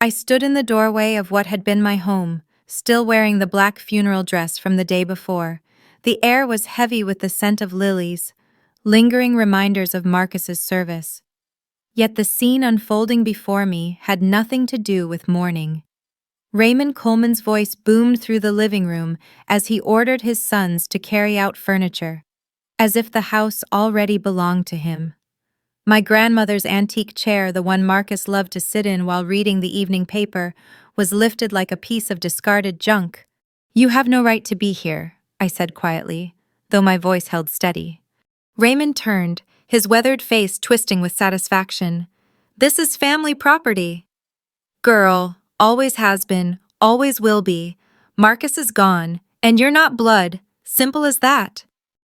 I stood in the doorway of what had been my home, still wearing the black funeral dress from the day before. The air was heavy with the scent of lilies, lingering reminders of Marcus's service. Yet the scene unfolding before me had nothing to do with mourning. Raymond Coleman's voice boomed through the living room as he ordered his sons to carry out furniture, as if the house already belonged to him. My grandmother's antique chair, the one Marcus loved to sit in while reading the evening paper, was lifted like a piece of discarded junk. "You have no right to be here," I said quietly, though my voice held steady. Raymond turned, his weathered face twisting with satisfaction. "This is family property." "Girl, always has been, always will be. Marcus is gone, and you're not blood, simple as that.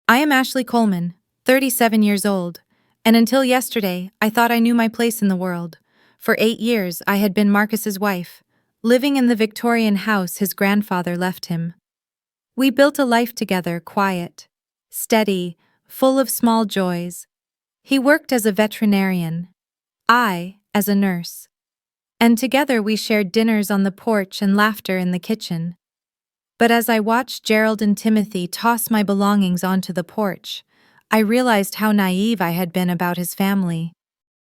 I am Ashley Coleman, 37 years old, and until yesterday I thought I knew my place in the world. For 8 years I had been Marcus's wife, living in the Victorian house his grandfather left him. We built a life together, quiet, steady, full of small joys. He worked as a veterinarian, I as a nurse. And together we shared dinners on the porch and laughter in the kitchen. But as I watched Gerald and Timothy toss my belongings onto the porch, I realized how naive I had been about his family.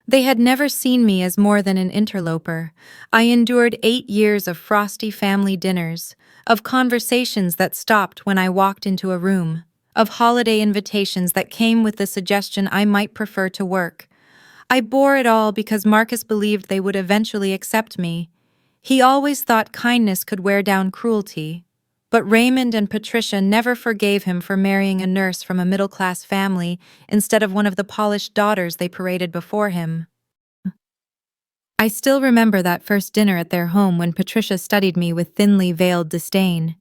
They had never seen me as more than an interloper. I endured 8 years of frosty family dinners, of conversations that stopped when I walked into a room, of holiday invitations that came with the suggestion I might prefer to work. I bore it all because Marcus believed they would eventually accept me. He always thought kindness could wear down cruelty. But Raymond and Patricia never forgave him for marrying a nurse from a middle-class family instead of one of the polished daughters they paraded before him. I still remember that first dinner at their home when Patricia studied me with thinly veiled disdain.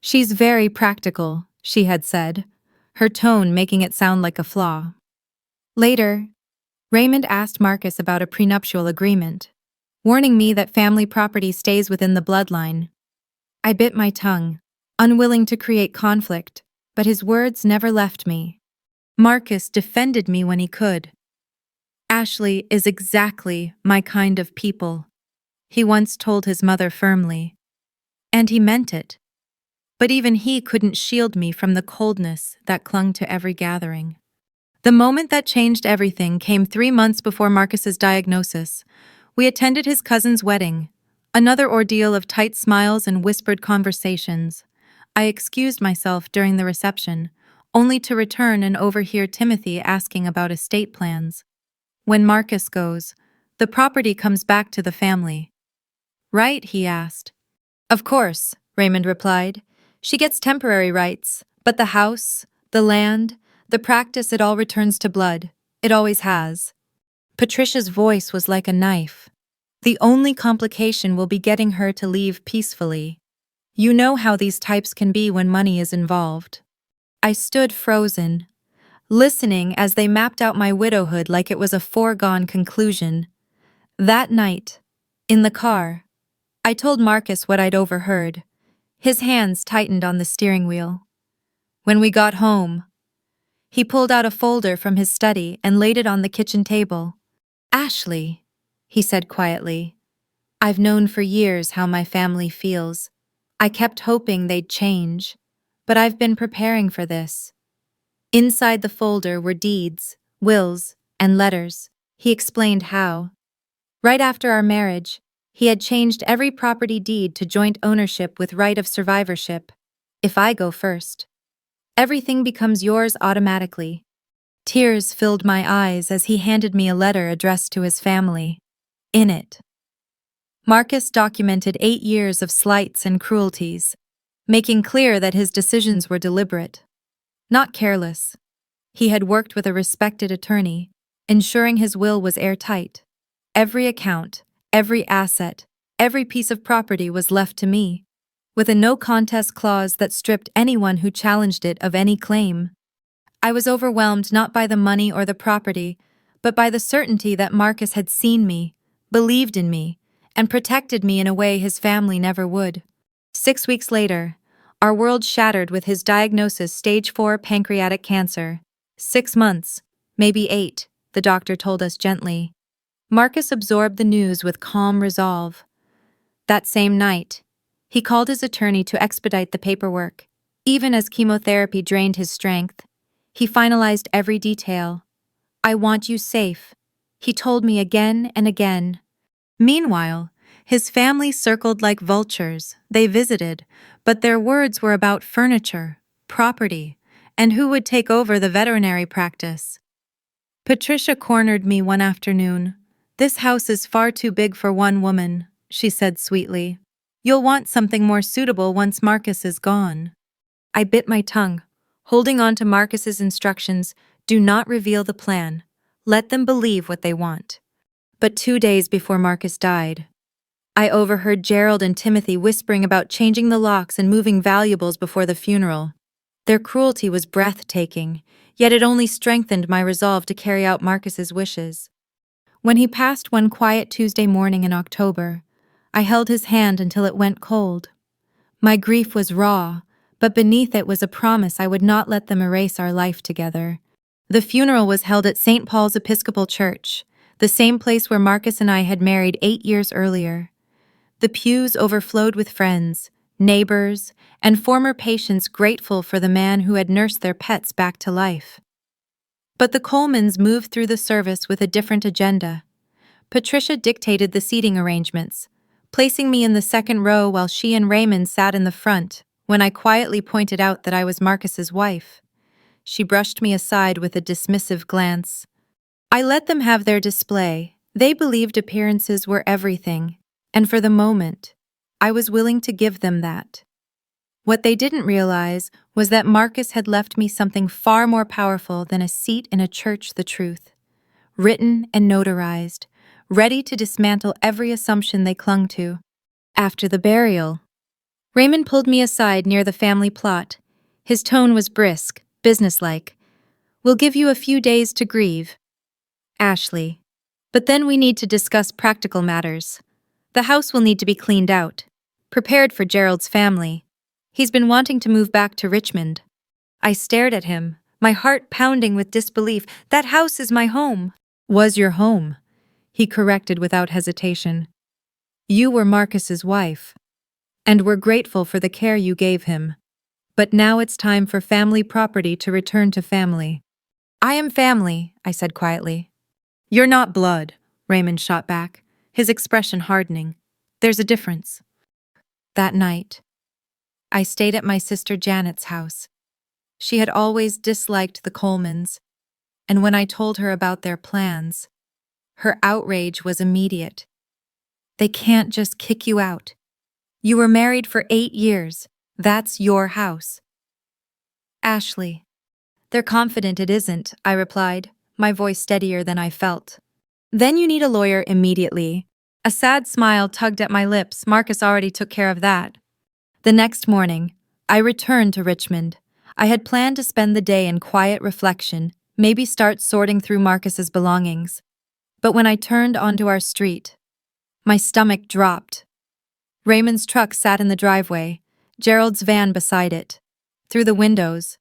"She's very practical," she had said, her tone making it sound like a flaw. Later, Raymond asked Marcus about a prenuptial agreement, warning me that family property stays within the bloodline. I bit my tongue, unwilling to create conflict, but his words never left me. Marcus defended me when he could. "Ashley is exactly my kind of people," he once told his mother firmly. And he meant it. But even he couldn't shield me from the coldness that clung to every gathering. The moment that changed everything came 3 months before Marcus's diagnosis. We attended his cousin's wedding, another ordeal of tight smiles and whispered conversations. I excused myself during the reception, only to return and overhear Timothy asking about estate plans. "When Marcus goes, the property comes back to the family." "Right?" he asked. "Of course," Raymond replied. "She gets temporary rights, but the house, the land, the practice, it all returns to blood. It always has." Patricia's voice was like a knife. "The only complication will be getting her to leave peacefully. You know how these types can be when money is involved." I stood frozen, listening as they mapped out my widowhood like it was a foregone conclusion. That night, in the car, I told Marcus what I'd overheard. His hands tightened on the steering wheel. When we got home, he pulled out a folder from his study and laid it on the kitchen table. "Ashley," he said quietly, "I've known for years how my family feels. I kept hoping they'd change, but I've been preparing for this." Inside the folder were deeds, wills, and letters. He explained how. Right after our marriage, he had changed every property deed to joint ownership with right of survivorship. If I go first, everything becomes yours automatically. Tears filled my eyes as he handed me a letter addressed to his family. In it, Marcus documented 8 years of slights and cruelties, making clear that his decisions were deliberate, not careless. He had worked with a respected attorney, ensuring his will was airtight. Every account, every asset, every piece of property was left to me, with a no-contest clause that stripped anyone who challenged it of any claim. I was overwhelmed not by the money or the property, but by the certainty that Marcus had seen me, believed in me, and protected me in a way his family never would. 6 weeks later, our world shattered with his diagnosis: stage 4 pancreatic cancer. 6 months, maybe 8, the doctor told us gently. Marcus absorbed the news with calm resolve. That same night, he called his attorney to expedite the paperwork. Even as chemotherapy drained his strength, he finalized every detail. "I want you safe," he told me again and again. Meanwhile, his family circled like vultures. They visited, but their words were about furniture, property, and who would take over the veterinary practice. Patricia cornered me one afternoon. "This house is far too big for one woman," she said sweetly. "You'll want something more suitable once Marcus is gone." I bit my tongue, holding on to Marcus's instructions: do not reveal the plan. Let them believe what they want. But 2 days before Marcus died, I overheard Gerald and Timothy whispering about changing the locks and moving valuables before the funeral. Their cruelty was breathtaking, yet it only strengthened my resolve to carry out Marcus's wishes. When he passed one quiet Tuesday morning in October, I held his hand until it went cold. My grief was raw, but beneath it was a promise I would not let them erase our life together. The funeral was held at St. Paul's Episcopal Church, the same place where Marcus and I had married 8 years earlier. The pews overflowed with friends, neighbors, and former patients grateful for the man who had nursed their pets back to life. But the Colemans moved through the service with a different agenda. Patricia dictated the seating arrangements, placing me in the second row while she and Raymond sat in the front. When I quietly pointed out that I was Marcus's wife, she brushed me aside with a dismissive glance. I let them have their display. They believed appearances were everything, and for the moment, I was willing to give them that. What they didn't realize was that Marcus had left me something far more powerful than a seat in a church: the truth, written and notarized, ready to dismantle every assumption they clung to. After the burial, Raymond pulled me aside near the family plot. His tone was brisk, businesslike. "We'll give you a few days to grieve, Ashley. But then we need to discuss practical matters. The house will need to be cleaned out, prepared for Gerald's family. He's been wanting to move back to Richmond." I stared at him, my heart pounding with disbelief. "That house is my home." "Was your home," he corrected without hesitation. "You were Marcus's wife, and we're grateful for the care you gave him. But now it's time for family property to return to family." "I am family," I said quietly. "You're not blood," Raymond shot back, his expression hardening. "There's a difference." That night, I stayed at my sister Janet's house. She had always disliked the Colemans, and when I told her about their plans, her outrage was immediate. "They can't just kick you out. You were married for 8 years. That's your house." "Ashley, they're confident it isn't," I replied, my voice steadier than I felt. "Then you need a lawyer immediately." A sad smile tugged at my lips. Marcus already took care of that. The next morning, I returned to Richmond. I had planned to spend the day in quiet reflection, maybe start sorting through Marcus's belongings. But when I turned onto our street, my stomach dropped. Raymond's truck sat in the driveway, Gerald's van beside it. Through the windows,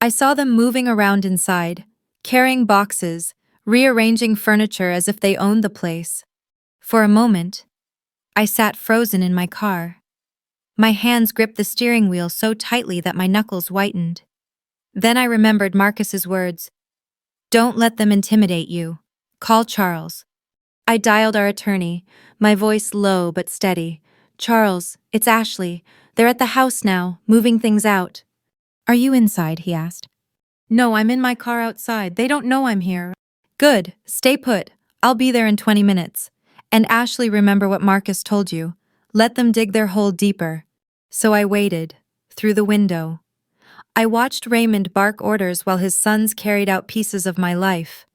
I saw them moving around inside, carrying boxes, rearranging furniture as if they owned the place. For a moment, I sat frozen in my car. My hands gripped the steering wheel so tightly that my knuckles whitened. Then I remembered Marcus's words: "Don't let them intimidate you. Call Charles." I dialed our attorney, my voice low but steady. "Charles, it's Ashley. They're at the house now, moving things out." "Are you inside?" he asked. "No, I'm in my car outside. They don't know I'm here." "Good. Stay put. I'll be there in 20 minutes. And Ashley, remember what Marcus told you. Let them dig their hole deeper." So I waited, through the window. I watched Raymond bark orders while his sons carried out pieces of my life.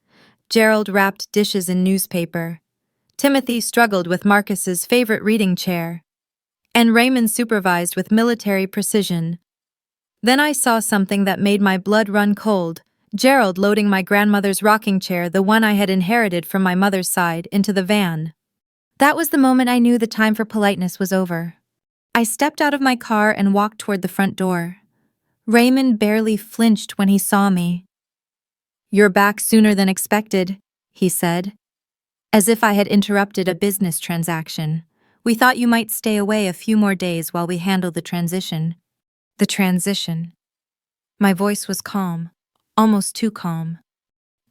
Gerald wrapped dishes in newspaper. Timothy struggled with Marcus's favorite reading chair. And Raymond supervised with military precision. Then I saw something that made my blood run cold: Gerald loading my grandmother's rocking chair, the one I had inherited from my mother's side, into the van. That was the moment I knew the time for politeness was over. I stepped out of my car and walked toward the front door. Raymond barely flinched when he saw me. "You're back sooner than expected," he said, as if I had interrupted a business transaction. We thought you might stay away a few more days while we handle the transition. The transition. My voice was calm, almost too calm.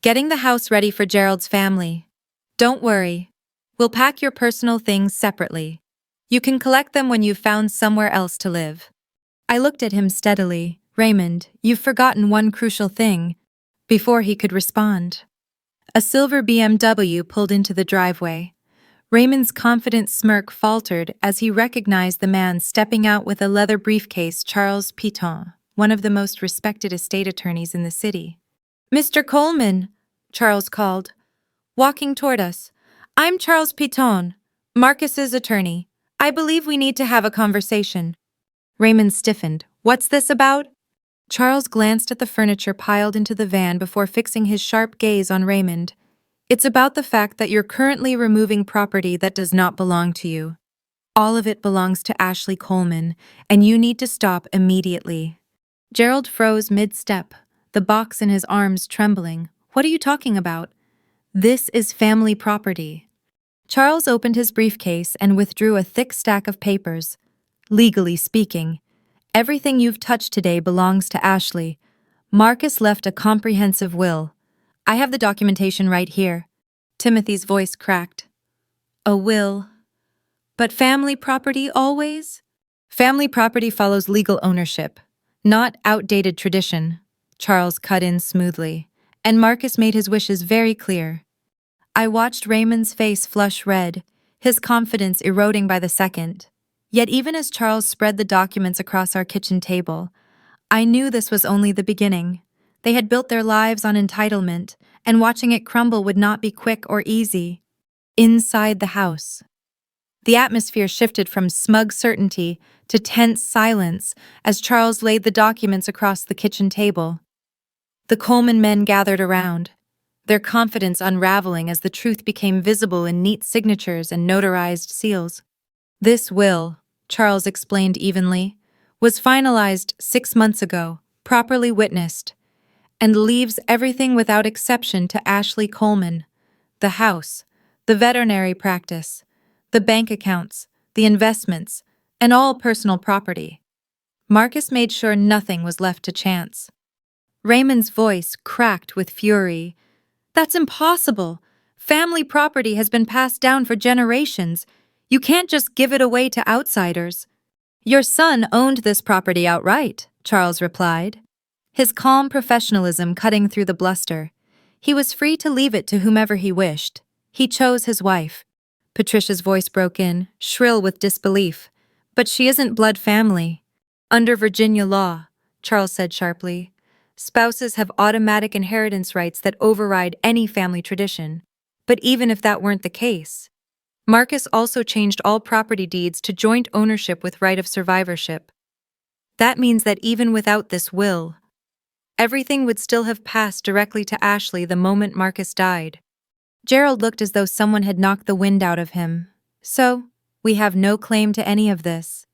Getting the house ready for Gerald's family. Don't worry. We'll pack your personal things separately. You can collect them when you've found somewhere else to live. I looked at him steadily. Raymond, you've forgotten one crucial thing. Before he could respond, a silver BMW pulled into the driveway. Raymond's confident smirk faltered as he recognized the man stepping out with a leather briefcase, Charles Piton, one of the most respected estate attorneys in the city. "Mr. Coleman," Charles called, walking toward us. "I'm Charles Piton, Marcus's attorney. I believe we need to have a conversation." Raymond stiffened. "What's this about?" Charles glanced at the furniture piled into the van before fixing his sharp gaze on Raymond. "It's about the fact that you're currently removing property that does not belong to you. All of it belongs to Ashley Coleman, and you need to stop immediately." Gerald froze mid-step, the box in his arms trembling. "What are you talking about? This is family property." Charles opened his briefcase and withdrew a thick stack of papers. "Legally speaking, everything you've touched today belongs to Ashley. Marcus left a comprehensive will. I have the documentation right here." Timothy's voice cracked. "A will? But family property always?" "Family property follows legal ownership, not outdated tradition," Charles cut in smoothly, and Marcus made his wishes very clear. I watched Raymond's face flush red, his confidence eroding by the second. Yet even as Charles spread the documents across our kitchen table, I knew this was only the beginning. They had built their lives on entitlement, and watching it crumble would not be quick or easy. Inside the house, the atmosphere shifted from smug certainty to tense silence as Charles laid the documents across the kitchen table. The Coleman men gathered around, their confidence unraveling as the truth became visible in neat signatures and notarized seals. "This will," Charles explained evenly, "was finalized 6 months ago, properly witnessed, and leaves everything without exception to Ashley Coleman. The house, the veterinary practice, the bank accounts, the investments, and all personal property." Marcus made sure nothing was left to chance. Raymond's voice cracked with fury. "That's impossible. Family property has been passed down for generations. You can't just give it away to outsiders." "Your son owned this property outright," Charles replied, his calm professionalism cutting through the bluster. "He was free to leave it to whomever he wished. He chose his wife." Patricia's voice broke in, shrill with disbelief. "But she isn't blood family." "Under Virginia law," Charles said sharply, "spouses have automatic inheritance rights that override any family tradition. But even if that weren't the case, Marcus also changed all property deeds to joint ownership with right of survivorship. That means that even without this will, everything would still have passed directly to Ashley the moment Marcus died." Gerald looked as though someone had knocked the wind out of him. "So, we have no claim to any of this?"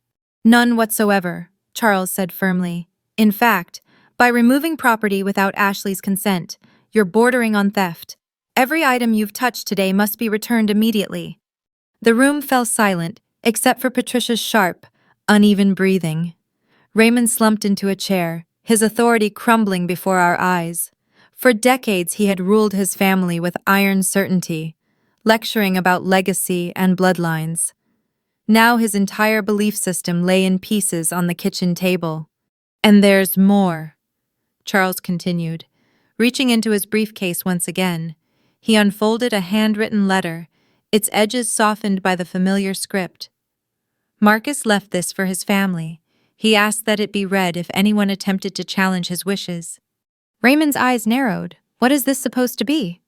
"None whatsoever," Charles said firmly. "In fact, by removing property without Ashley's consent, you're bordering on theft. Every item you've touched today must be returned immediately." The room fell silent, except for Patricia's sharp, uneven breathing. Raymond slumped into a chair, his authority crumbling before our eyes. For decades he had ruled his family with iron certainty, lecturing about legacy and bloodlines. Now his entire belief system lay in pieces on the kitchen table. "And there's more," Charles continued. Reaching into his briefcase once again, he unfolded a handwritten letter, its edges softened by the familiar script. "Marcus left this for his family. He asked that it be read if anyone attempted to challenge his wishes." Raymond's eyes narrowed. "What is this supposed to be?"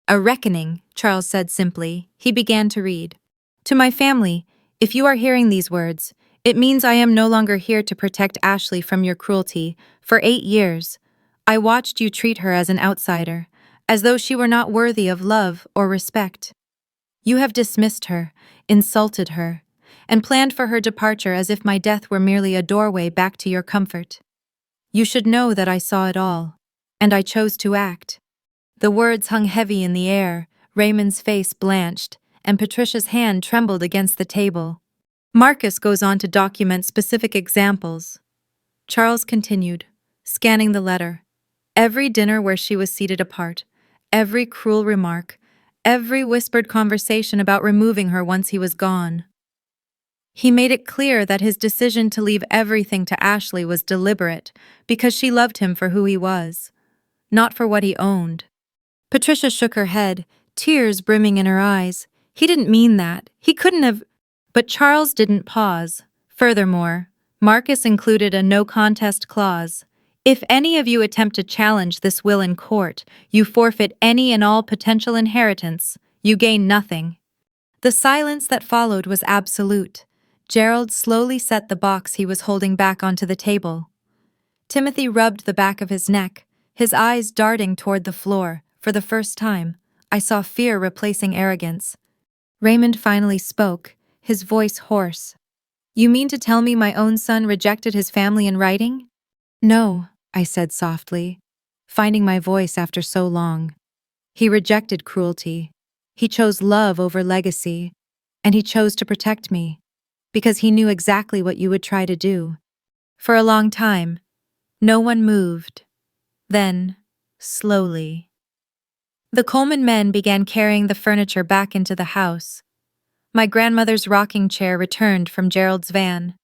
"A reckoning," Charles said simply. He began to read. "To my family, if you are hearing these words, it means I am no longer here to protect Ashley from your cruelty. For 8 years, I watched you treat her as an outsider, as though she were not worthy of love or respect. You have dismissed her, insulted her, and planned for her departure as if my death were merely a doorway back to your comfort. You should know that I saw it all, and I chose to act." The words hung heavy in the air, Raymond's face blanched, and Patricia's hand trembled against the table. Marcus goes on to document specific examples. Charles continued, scanning the letter. Every dinner where she was seated apart, every cruel remark, every whispered conversation about removing her once he was gone. He made it clear that his decision to leave everything to Ashley was deliberate because she loved him for who he was, not for what he owned. Patricia shook her head, tears brimming in her eyes. He didn't mean that. He couldn't have. But Charles didn't pause. Furthermore, Marcus included a no contest clause. If any of you attempt to challenge this will in court, you forfeit any and all potential inheritance. You gain nothing. The silence that followed was absolute. Gerald slowly set the box he was holding back onto the table. Timothy rubbed the back of his neck, his eyes darting toward the floor. For the first time, I saw fear replacing arrogance. Raymond finally spoke, his voice hoarse. You mean to tell me my own son rejected his family in writing? No, I said softly, finding my voice after so long. He rejected cruelty. He chose love over legacy. And he chose to protect me, because he knew exactly what you would try to do. For a long time, no one moved. Then, slowly, the Coleman men began carrying the furniture back into the house. My grandmother's rocking chair returned from Gerald's van.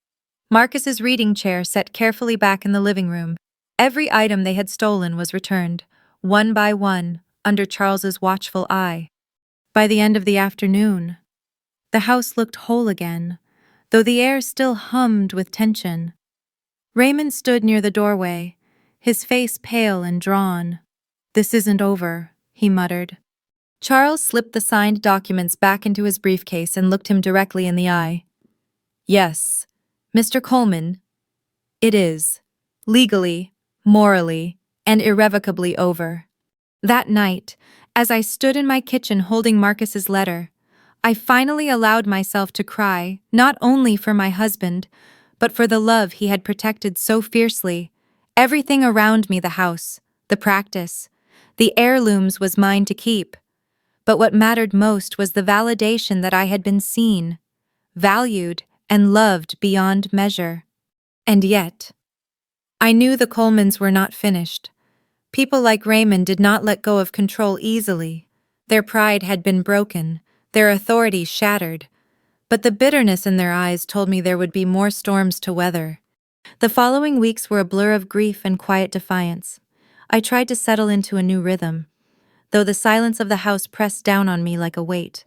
Marcus's reading chair set carefully back in the living room. Every item they had stolen was returned, one by one, under Charles's watchful eye. By the end of the afternoon, the house looked whole again, though the air still hummed with tension. Raymond stood near the doorway, his face pale and drawn. This isn't over, he muttered. Charles slipped the signed documents back into his briefcase and looked him directly in the eye. Yes, Mr. Coleman, it is, legally, morally, and irrevocably over. That night, as I stood in my kitchen holding Marcus's letter, I finally allowed myself to cry, not only for my husband, but for the love he had protected so fiercely. Everything around me, the house, the practice, the heirlooms, was mine to keep. But what mattered most was the validation that I had been seen, valued, and loved beyond measure. And yet, I knew the Colemans were not finished. People like Raymond did not let go of control easily. Their pride had been broken, their authority shattered, but the bitterness in their eyes told me there would be more storms to weather. The following weeks were a blur of grief and quiet defiance. I tried to settle into a new rhythm, though the silence of the house pressed down on me like a weight.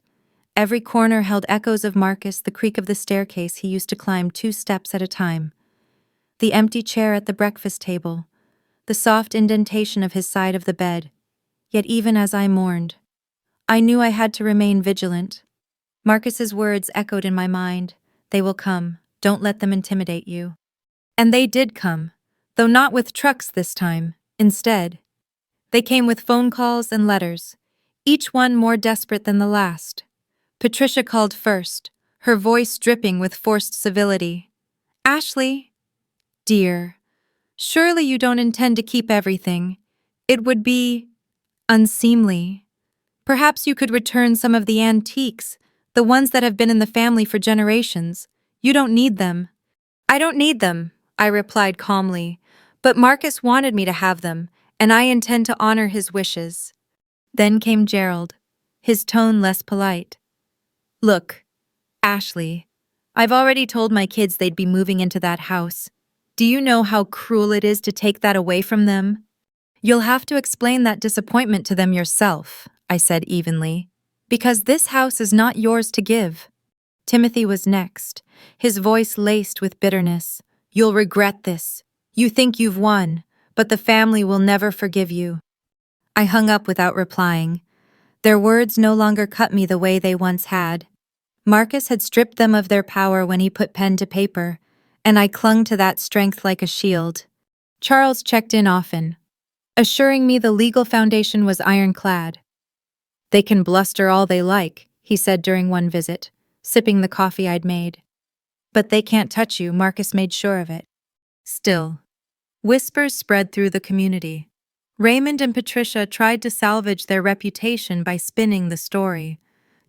Every corner held echoes of Marcus, the creak of the staircase he used to climb 2 steps at a time, the empty chair at the breakfast table, the soft indentation of his side of the bed. Yet even as I mourned, I knew I had to remain vigilant. Marcus's words echoed in my mind. They will come. Don't let them intimidate you. And they did come, though not with trucks this time. Instead, they came with phone calls and letters, each one more desperate than the last. Patricia called first, her voice dripping with forced civility. Ashley, dear, surely you don't intend to keep everything. It would be unseemly. Perhaps you could return some of the antiques, the ones that have been in the family for generations. You don't need them. I don't need them, I replied calmly, but Marcus wanted me to have them, and I intend to honor his wishes. Then came Gerald, his tone less polite. Look, Ashley, I've already told my kids they'd be moving into that house. Do you know how cruel it is to take that away from them? You'll have to explain that disappointment to them yourself, I said evenly, because this house is not yours to give. Timothy was next, his voice laced with bitterness. You'll regret this. You think you've won, but the family will never forgive you. I hung up without replying. Their words no longer cut me the way they once had. Marcus had stripped them of their power when he put pen to paper, and I clung to that strength like a shield. Charles checked in often, assuring me the legal foundation was ironclad. They can bluster all they like, he said during one visit, sipping the coffee I'd made. But they can't touch you, Marcus made sure of it. Still, whispers spread through the community. Raymond and Patricia tried to salvage their reputation by spinning the story.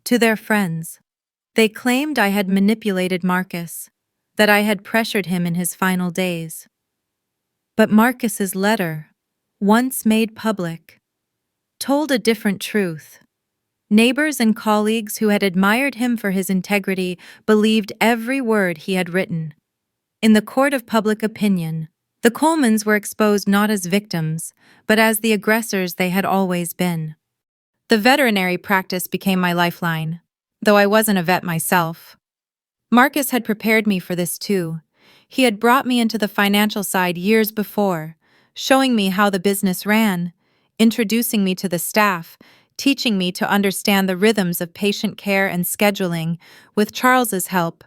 To their friends, They claimed I had manipulated Marcus, that I had pressured him in his final days. But Marcus's letter, once made public, told a different truth. Neighbors and colleagues who had admired him for his integrity believed every word he had written. In the court of public opinion, the Colemans were exposed not as victims, but as the aggressors they had always been. The veterinary practice became my lifeline, though I wasn't a vet myself. Marcus had prepared me for this too. He had brought me into the financial side years before, showing me how the business ran, introducing me to the staff, teaching me to understand the rhythms of patient care and scheduling. With Charles's help,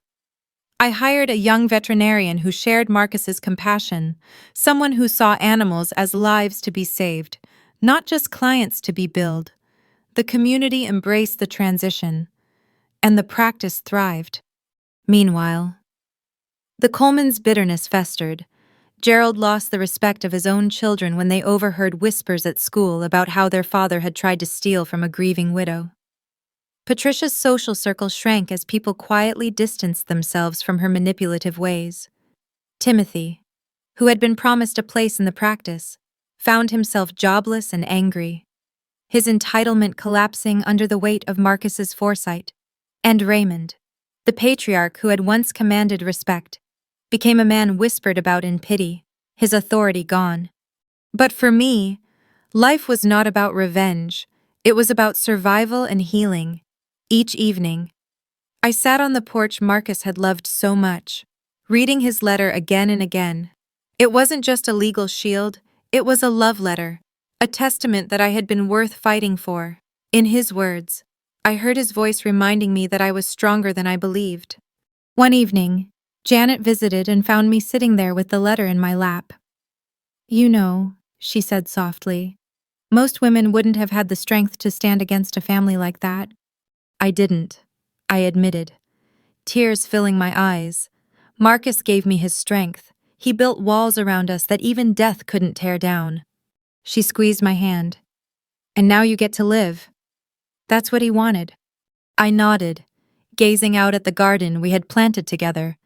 I hired a young veterinarian who shared Marcus's compassion, someone who saw animals as lives to be saved, not just clients to be billed. The community embraced the transition, and the practice thrived. Meanwhile, the Colemans' bitterness festered. Gerald lost the respect of his own children when they overheard whispers at school about how their father had tried to steal from a grieving widow. Patricia's social circle shrank as people quietly distanced themselves from her manipulative ways. Timothy, who had been promised a place in the practice, found himself jobless and angry, his entitlement collapsing under the weight of Marcus's foresight. And Raymond, the patriarch who had once commanded respect, became a man whispered about in pity, his authority gone. But for me, life was not about revenge. It was about survival and healing. Each evening, I sat on the porch Marcus had loved so much, reading his letter again and again. It wasn't just a legal shield, it was a love letter, a testament that I had been worth fighting for. In his words, I heard his voice reminding me that I was stronger than I believed. One evening, Janet visited and found me sitting there with the letter in my lap. "You know," she said softly, "most women wouldn't have had the strength to stand against a family like that." I didn't, I admitted, tears filling my eyes. Marcus gave me his strength. He built walls around us that even death couldn't tear down. She squeezed my hand. "And now you get to live." That's what he wanted. I nodded, gazing out at the garden we had planted together.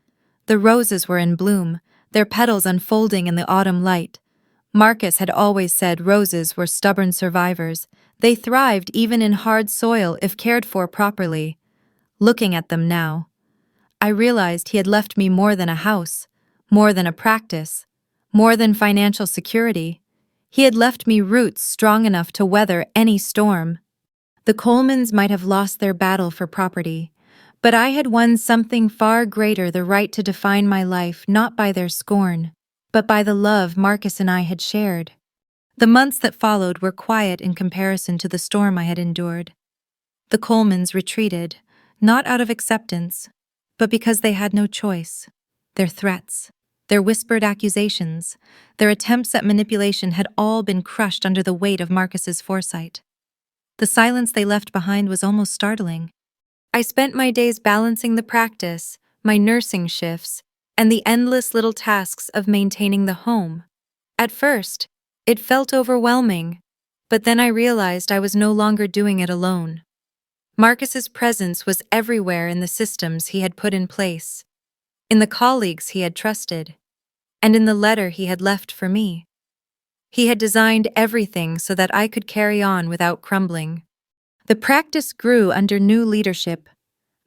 The roses were in bloom, their petals unfolding in the autumn light. Marcus had always said roses were stubborn survivors. They thrived even in hard soil if cared for properly. Looking at them now, I realized he had left me more than a house, more than a practice, more than financial security. He had left me roots strong enough to weather any storm. The Colemans might have lost their battle for property, but I had won something far greater, the right to define my life not by their scorn, but by the love Marcus and I had shared. The months that followed were quiet in comparison to the storm I had endured. The Colemans retreated, not out of acceptance, but because they had no choice. Their threats, their whispered accusations, their attempts at manipulation had all been crushed under the weight of Marcus's foresight. The silence they left behind was almost startling. I spent my days balancing the practice, my nursing shifts, and the endless little tasks of maintaining the home. At first, it felt overwhelming, but then I realized I was no longer doing it alone. Marcus's presence was everywhere in the systems he had put in place, in the colleagues he had trusted, and in the letter he had left for me. He had designed everything so that I could carry on without crumbling. The practice grew under new leadership.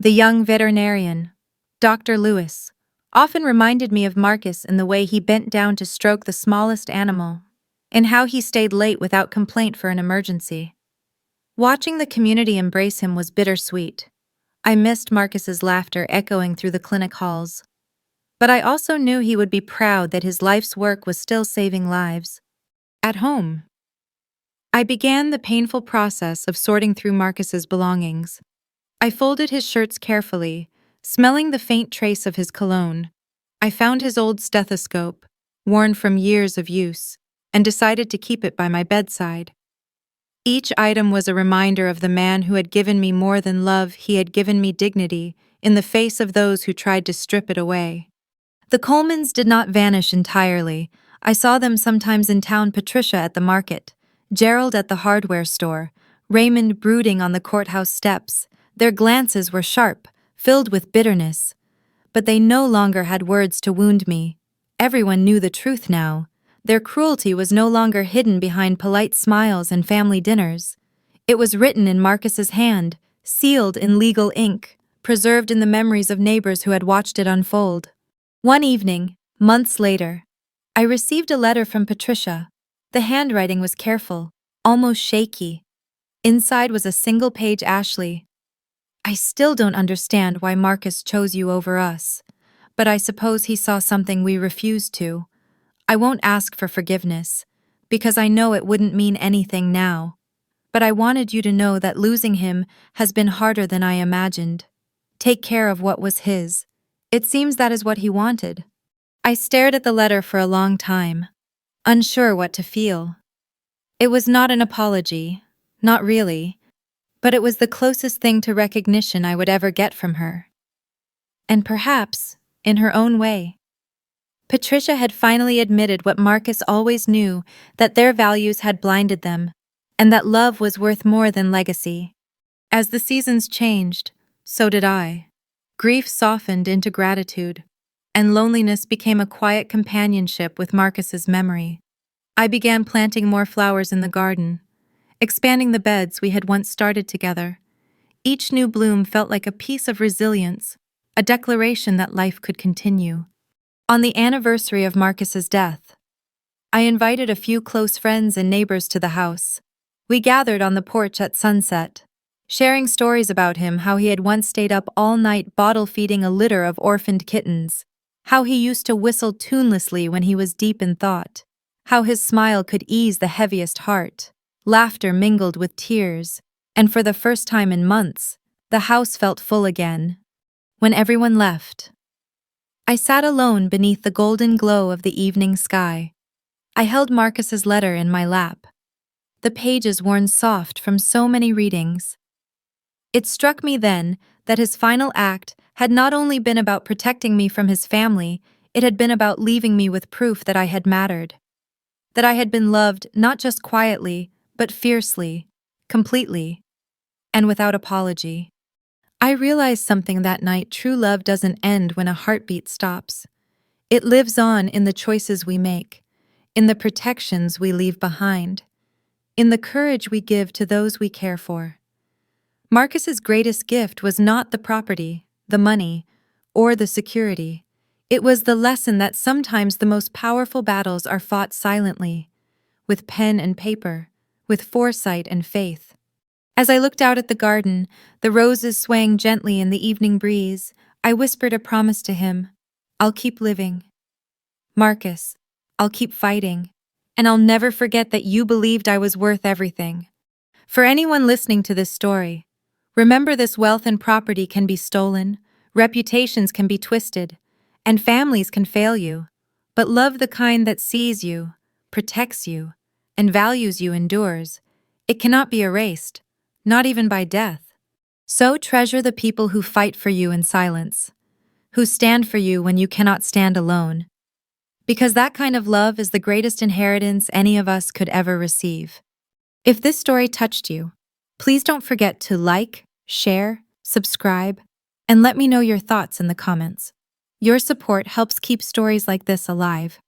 The young veterinarian, Dr. Lewis, often reminded me of Marcus in the way he bent down to stroke the smallest animal, and how he stayed late without complaint for an emergency. Watching the community embrace him was bittersweet. I missed Marcus's laughter echoing through the clinic halls. But I also knew he would be proud that his life's work was still saving lives. At home, I began the painful process of sorting through Marcus's belongings. I folded his shirts carefully, smelling the faint trace of his cologne. I found his old stethoscope, worn from years of use, and decided to keep it by my bedside. Each item was a reminder of the man who had given me more than love. He had given me dignity in the face of those who tried to strip it away. The Colemans did not vanish entirely. I saw them sometimes in town, Patricia at the market, Gerald at the hardware store, Raymond brooding on the courthouse steps. Their glances were sharp, filled with bitterness. But they no longer had words to wound me. Everyone knew the truth now. Their cruelty was no longer hidden behind polite smiles and family dinners. It was written in Marcus's hand, sealed in legal ink, preserved in the memories of neighbors who had watched it unfold. One evening, months later, I received a letter from Patricia. The handwriting was careful, almost shaky. Inside was a single-page Ashley. I still don't understand why Marcus chose you over us, but I suppose he saw something we refused to. I won't ask for forgiveness, because I know it wouldn't mean anything now. But I wanted you to know that losing him has been harder than I imagined. Take care of what was his. It seems that is what he wanted. I stared at the letter for a long time, unsure what to feel. It was not an apology, not really, but it was the closest thing to recognition I would ever get from her. And perhaps, in her own way, Patricia had finally admitted what Marcus always knew, that their values had blinded them, and that love was worth more than legacy. As the seasons changed, so did I. Grief softened into gratitude, and loneliness became a quiet companionship with Marcus's memory. I began planting more flowers in the garden, expanding the beds we had once started together. Each new bloom felt like a piece of resilience, a declaration that life could continue. On the anniversary of Marcus's death, I invited a few close friends and neighbors to the house. We gathered on the porch at sunset, sharing stories about him, how he had once stayed up all night bottle-feeding a litter of orphaned kittens, how he used to whistle tunelessly when he was deep in thought, how his smile could ease the heaviest heart. Laughter mingled with tears, and for the first time in months, the house felt full again. When everyone left, I sat alone beneath the golden glow of the evening sky. I held Marcus's letter in my lap, the pages worn soft from so many readings. It struck me then that his final act had not only been about protecting me from his family, it had been about leaving me with proof that I had mattered, that I had been loved not just quietly, but fiercely, completely, and without apology. I realized something that night: true love doesn't end when a heartbeat stops. It lives on in the choices we make, in the protections we leave behind, in the courage we give to those we care for. Marcus's greatest gift was not the property, the money, or the security. It was the lesson that sometimes the most powerful battles are fought silently, with pen and paper, with foresight and faith. As I looked out at the garden, the roses swaying gently in the evening breeze, I whispered a promise to him. I'll keep living. Marcus, I'll keep fighting. And I'll never forget that you believed I was worth everything. For anyone listening to this story, remember, this wealth and property can be stolen, reputations can be twisted, and families can fail you. But love, the kind that sees you, protects you, and values you, endures. It cannot be erased, not even by death. So treasure the people who fight for you in silence, who stand for you when you cannot stand alone. Because that kind of love is the greatest inheritance any of us could ever receive. If this story touched you, please don't forget to like, share, subscribe, and let me know your thoughts in the comments. Your support helps keep stories like this alive.